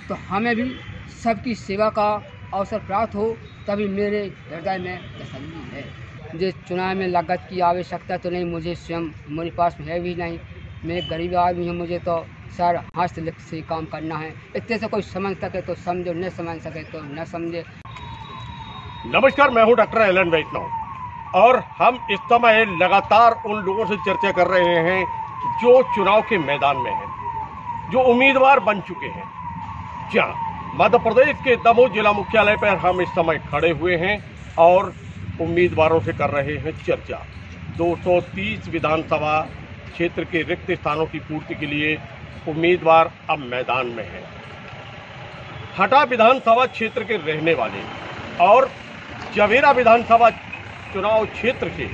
तो हमें भी सबकी सेवा का अवसर प्राप्त हो, तभी मेरे हृदय में तसल्ली है। मुझे चुनाव में लागत की आवश्यकता तो नहीं, मुझे स्वयं मेरे पास है भी नहीं। मैं एक गरीब आदमी हूँ, मुझे तो सर हाथ से काम करना है। इतने से कोई समझ सके तो समझो, न समझ सके तो न समझे। नमस्कार, मैं हूं डॉक्टर एलन वैष्णव और हम इस समय लगातार उन लोगों से चर्चा कर रहे हैं जो चुनाव के मैदान में हैं, जो उम्मीदवार बन चुके हैं। जहां मध्य प्रदेश के दमोह जिला मुख्यालय पर हम इस समय खड़े हुए हैं और उम्मीदवारों से कर रहे हैं चर्चा। 230 विधानसभा क्षेत्र के रिक्त स्थानों की पूर्ति के लिए उम्मीदवार अब मैदान में हैं। हटा विधानसभा क्षेत्र के रहने वाले और जवेरा विधानसभा चुनाव क्षेत्र के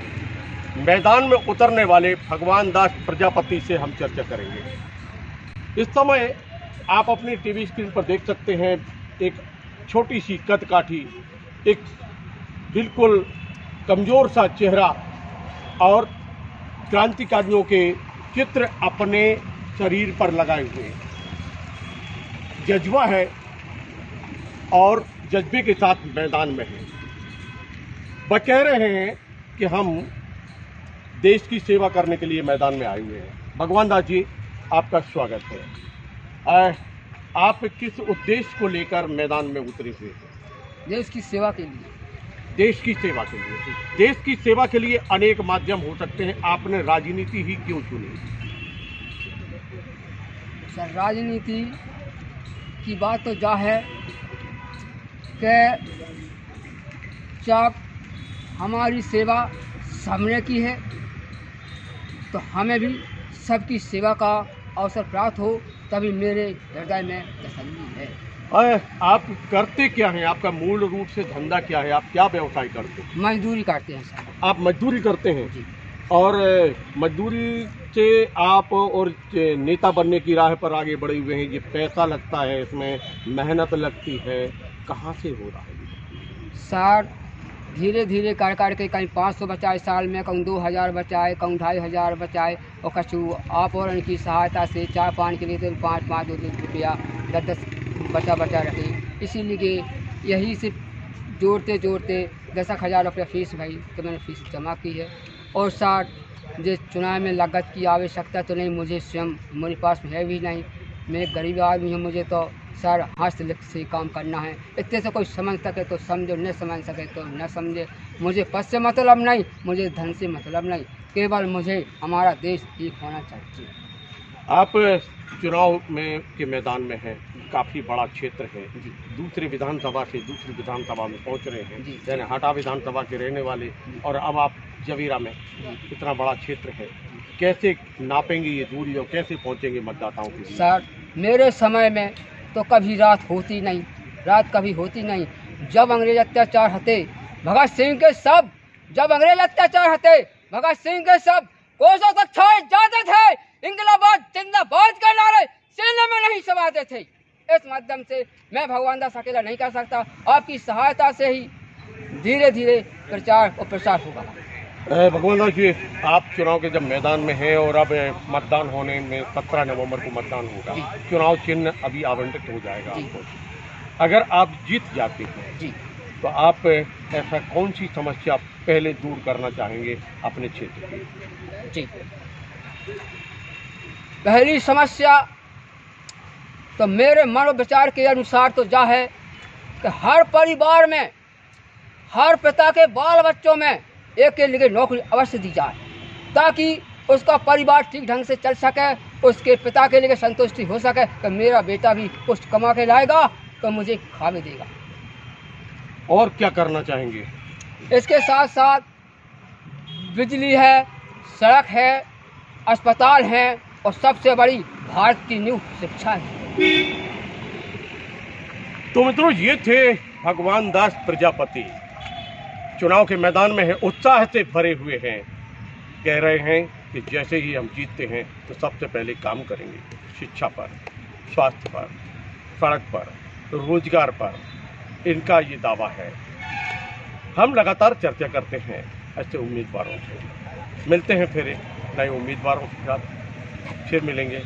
मैदान में उतरने वाले भगवान दास प्रजापति से हम चर्चा करेंगे। इस समय आप अपनी टीवी स्क्रीन पर देख सकते हैं एक छोटी सी कद काठी, एक बिल्कुल कमजोर सा चेहरा और क्रांतिकारियों के चित्र अपने शरीर पर लगाए हुए जज्बा है और जज्बे के साथ मैदान में है। वह कह रहे हैं कि हम देश की सेवा करने के लिए मैदान में आए हुए हैं। भगवान दास जी, आपका स्वागत है। आप किस उद्देश्य को लेकर मैदान में उतरे हुए हैं? देश की सेवा के लिए। देश की सेवा के लिए। देश की सेवा के लिए अनेक माध्यम हो सकते हैं, आपने राजनीति ही क्यों चुनी? सर, राजनीति की बात तो जा है कि जब हमारी सेवा सबने की है तो हमें भी सबकी सेवा का अवसर प्राप्त हो, तभी मेरे हृदय में तसल्ली है। आप करते क्या हैं? आपका मूल रूप से धंधा क्या है? आप क्या व्यवसाय करते हैं? मजदूरी करते हैं सर। आप मजदूरी करते हैं जी। और मजदूरी से आप और नेता बनने की राह पर आगे बढ़े हुए हैं। ये पैसा लगता है, इसमें मेहनत लगती है, कहाँ से हो रहा है सर? धीरे धीरे कर के कहीं 500 बचाए साल में, कहीं 2000 बचाए, कहीं 2500 बचाए और कछु आप और उनकी सहायता से चाय पान के लिए तो 5-5 2 रुपया 10 बचा रखे। इसीलिए यही से जोड़ते 10,000 रुपया फीस भाई तो मैंने फीस जमा की है। और सर, जो चुनाव में लागत की आवश्यकता तो नहीं, मुझे स्वयं मेरे पास है भी नहीं। मैं एक गरीब आदमी हूँ, मुझे तो सर हाथ से काम करना है। इतने से कोई समझ सके तो समझो, न समझ सके तो न समझे। मुझे पद से मतलब नहीं, मुझे धन से मतलब नहीं, केवल मुझे हमारा देश एक होना चाहिए। आप चुनाव में के मैदान में हैं, काफ़ी बड़ा क्षेत्र है। दूसरी विधानसभा से दूसरी विधानसभा में पहुंच रहे हैं, यानी हटा विधानसभा के रहने वाले और अब आप जवेरा में, इतना बड़ा क्षेत्र है। कैसे नापेंगे ये दूरी और कैसे पहुंचेंगे मतदाताओं के? सर, मेरे समय में तो कभी रात होती नहीं, रात कभी होती नहीं। जब अंग्रेज अत्याचार हते भगत सिंह के सब, जब अंग्रेज अत्याचार हते भगत सिंह के सब कोसों तक छाए जाते थे। इंकलाबाद जिंदाबाद के नारे सीने में नहीं समाते थे। इस माध्यम से मैं भगवान दास अकेला नहीं कर सकता, आपकी सहायता से ही धीरे धीरे प्रचार और प्रसार होगा। भगवान दास जी, आप चुनाव के जब मैदान में हैं और अब मतदान होने में 17 नवंबर को मतदान होगा, चुनाव चिन्ह अभी आवंटित हो जाएगा आपको। अगर आप जीत जाते हैं जी, तो आप ऐसा कौन सी समस्या पहले दूर करना चाहेंगे अपने क्षेत्र की? जी, पहली समस्या तो मेरे मन विचार के अनुसार तो जा है कि हर परिवार में, हर पिता के बाल बच्चों में एक के लिए नौकरी अवश्य दी जाए, ताकि उसका परिवार ठीक ढंग से चल सके, उसके पिता के लिए संतुष्टि हो सके कि मेरा बेटा भी कुछ कमा के लाएगा तो मुझे खा भी देगा। और क्या करना चाहेंगे? इसके साथ साथ बिजली है, सड़क है, अस्पताल है और सबसे बड़ी भारत की नींव शिक्षा है। तो मित्रों, ये थे भगवान दास प्रजापति, चुनाव के मैदान में है, उत्साह से भरे हुए हैं। कह रहे हैं कि जैसे ही हम जीतते हैं तो सबसे पहले काम करेंगे शिक्षा पर, स्वास्थ्य पर, सड़क पर, रोजगार पर। इनका ये दावा है। हम लगातार चर्चा करते हैं ऐसे उम्मीदवारों से। मिलते हैं फिर नए उम्मीदवारों के साथ, फिर मिलेंगे।